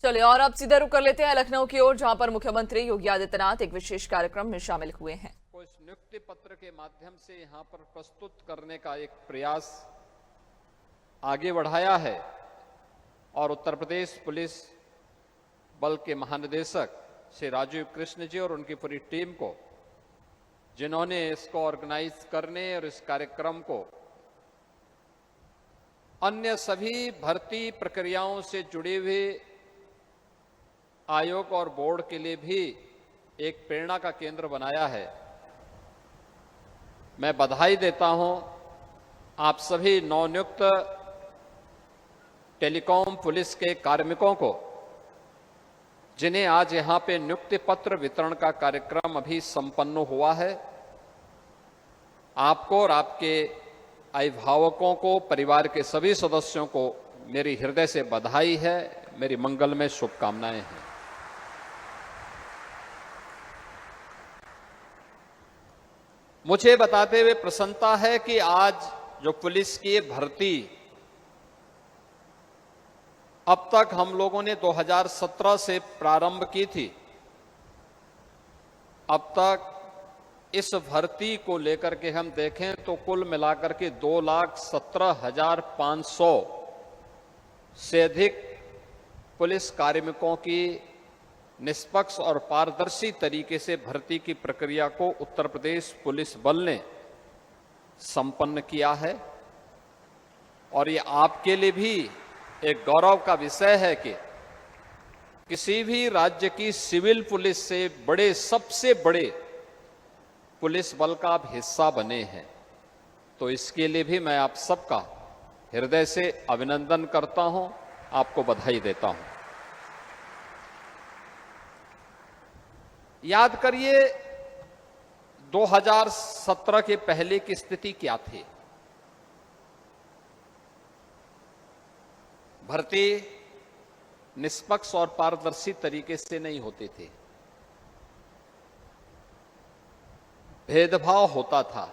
चलिए और अब सीधा रुख कर लेते हैं लखनऊ की ओर, जहां पर मुख्यमंत्री योगी आदित्यनाथ एक विशेष कार्यक्रम में शामिल हुए हैं। इस नियुक्ति पत्र के माध्यम से यहां पर प्रस्तुत करने का एक प्रयास आगे बढ़ाया है और उत्तर प्रदेश पुलिस बल के महानिदेशक श्री राजीव कृष्ण जी और उनकी पूरी टीम को, जिन्होंने इसको ऑर्गेनाइज करने और इस कार्यक्रम को अन्य सभी भर्ती प्रक्रियाओं से जुड़े हुए आयोग और बोर्ड के लिए भी एक प्रेरणा का केंद्र बनाया है। मैं बधाई देता हूं आप सभी नवनियुक्त टेलीकॉम पुलिस के कार्मिकों को, जिन्हें आज यहां पे नियुक्ति पत्र वितरण का कार्यक्रम अभी संपन्न हुआ है। आपको और आपके अभिभावकों को, परिवार के सभी सदस्यों को मेरी हृदय से बधाई है, मेरी मंगलमय शुभकामनाएं हैं। मुझे बताते हुए प्रसन्नता है कि आज जो पुलिस की भर्ती अब तक हम लोगों ने 2017 से प्रारंभ की थी, अब तक इस भर्ती को लेकर के हम देखें तो कुल मिलाकर के 2,17,500 से अधिक पुलिस कार्मिकों की निष्पक्ष और पारदर्शी तरीके से भर्ती की प्रक्रिया को उत्तर प्रदेश पुलिस बल ने संपन्न किया है। और ये आपके लिए भी एक गौरव का विषय है कि किसी भी राज्य की सिविल पुलिस से बड़े, सबसे बड़े पुलिस बल का आप हिस्सा बने हैं। तो इसके लिए भी मैं आप सबका हृदय से अभिनंदन करता हूं, आपको बधाई देता हूं। याद करिए 2017 के पहले की स्थिति क्या थी। भर्ती निष्पक्ष और पारदर्शी तरीके से नहीं होते थे, भेदभाव होता था,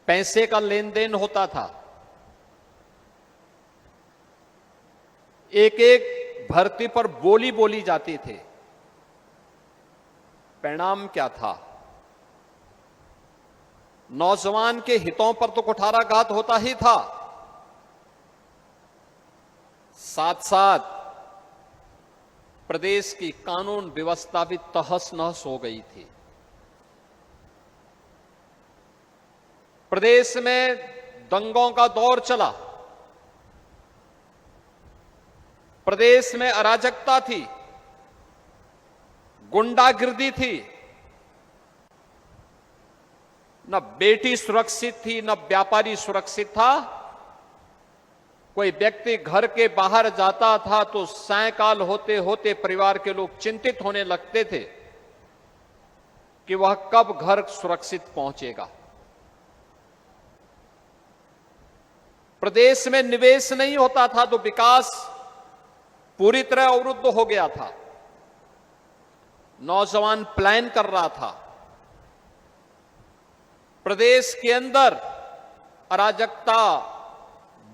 पैसे का लेन देन होता था, एक एक भर्ती पर बोली बोली जाती थी। परिणाम क्या था? नौजवान के हितों पर तो कुठाराघात होता ही था, साथ साथ प्रदेश की कानून व्यवस्था भी तहस नहस हो गई थी। प्रदेश में दंगों का दौर चला, प्रदेश में अराजकता थी, गुंडागिर्दी थी, न बेटी सुरक्षित थी, न व्यापारी सुरक्षित था। कोई व्यक्ति घर के बाहर जाता था तो सायंकाल होते होते परिवार के लोग चिंतित होने लगते थे कि वह कब घर सुरक्षित पहुंचेगा। प्रदेश में निवेश नहीं होता था तो विकास पूरी तरह अवरुद्ध हो गया था। नौजवान प्लान कर रहा था। प्रदेश के अंदर अराजकता,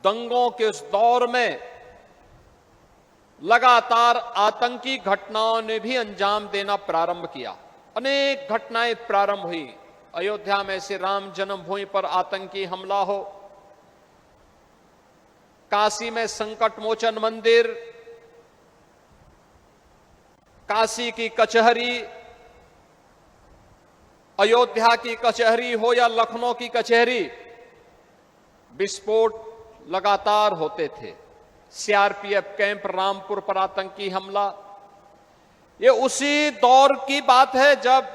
दंगों के उस दौर में लगातार आतंकी घटनाओं ने भी अंजाम देना प्रारंभ किया। अनेक घटनाएं प्रारंभ हुई। अयोध्या में से राम जन्मभूमि पर आतंकी हमला हो, काशी में संकट मोचन मंदिर, काशी की कचहरी, अयोध्या की कचहरी हो या लखनऊ की कचहरी, विस्फोट लगातार होते थे। सीआरपीएफ कैंप रामपुर पर आतंकी हमला, ये उसी दौर की बात है जब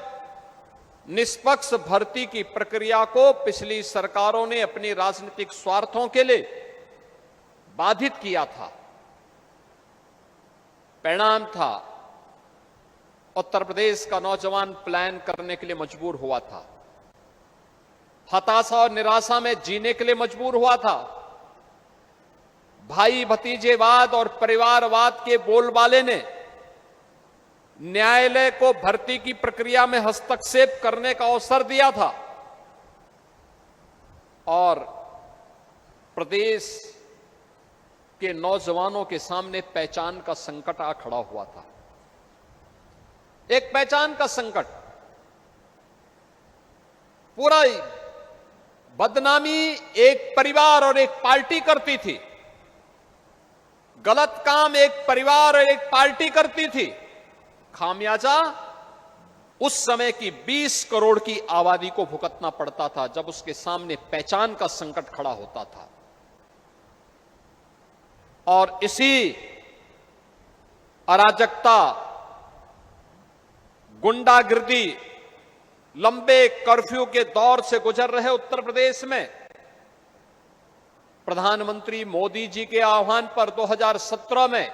निष्पक्ष भर्ती की प्रक्रिया को पिछली सरकारों ने अपनी राजनीतिक स्वार्थों के लिए बाधित किया था। परिणाम था उत्तर प्रदेश का नौजवान प्लान करने के लिए मजबूर हुआ था, हताशा और निराशा में जीने के लिए मजबूर हुआ था। भाई भतीजेवाद और परिवारवाद के बोलबाले ने न्यायालय को भर्ती की प्रक्रिया में हस्तक्षेप करने का अवसर दिया था और प्रदेश के नौजवानों के सामने पहचान का संकट आ खड़ा हुआ था। एक पहचान का संकट, पूरा बदनामी एक परिवार और एक पार्टी करती थी, गलत काम एक परिवार और एक पार्टी करती थी, खामियाजा उस समय की 20 करोड़ की आबादी को भुगतना पड़ता था जब उसके सामने पहचान का संकट खड़ा होता था। और इसी अराजकता, गुंडागिर्दी, लंबे कर्फ्यू के दौर से गुजर रहे उत्तर प्रदेश में प्रधानमंत्री मोदी जी के आह्वान पर 2017 में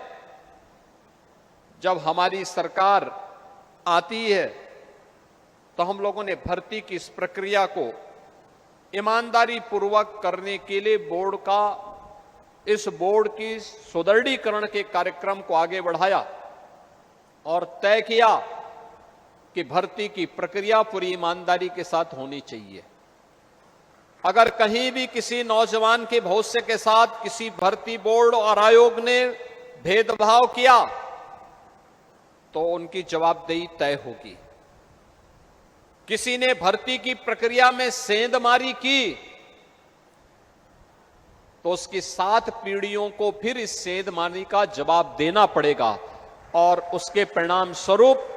जब हमारी सरकार आती है तो हम लोगों ने भर्ती की इस प्रक्रिया को ईमानदारी पूर्वक करने के लिए इस बोर्ड की सुदृढ़ीकरण के कार्यक्रम को आगे बढ़ाया और तय किया कि भर्ती की प्रक्रिया पूरी ईमानदारी के साथ होनी चाहिए। अगर कहीं भी किसी नौजवान के भविष्य के साथ किसी भर्ती बोर्ड और आयोग ने भेदभाव किया तो उनकी जवाबदेही तय होगी। किसी ने भर्ती की प्रक्रिया में सेंधमारी की तो उसकी 7 पीढ़ियों को फिर इस सेंधमारी का जवाब देना पड़ेगा। और उसके परिणाम स्वरूप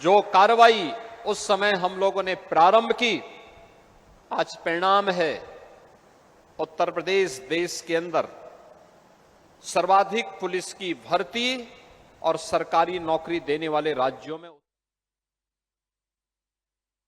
जो कार्रवाई उस समय हम लोगों ने प्रारंभ की, आज परिणाम है उत्तर प्रदेश देश के अंदर सर्वाधिक पुलिस की भर्ती और सरकारी नौकरी देने वाले राज्यों में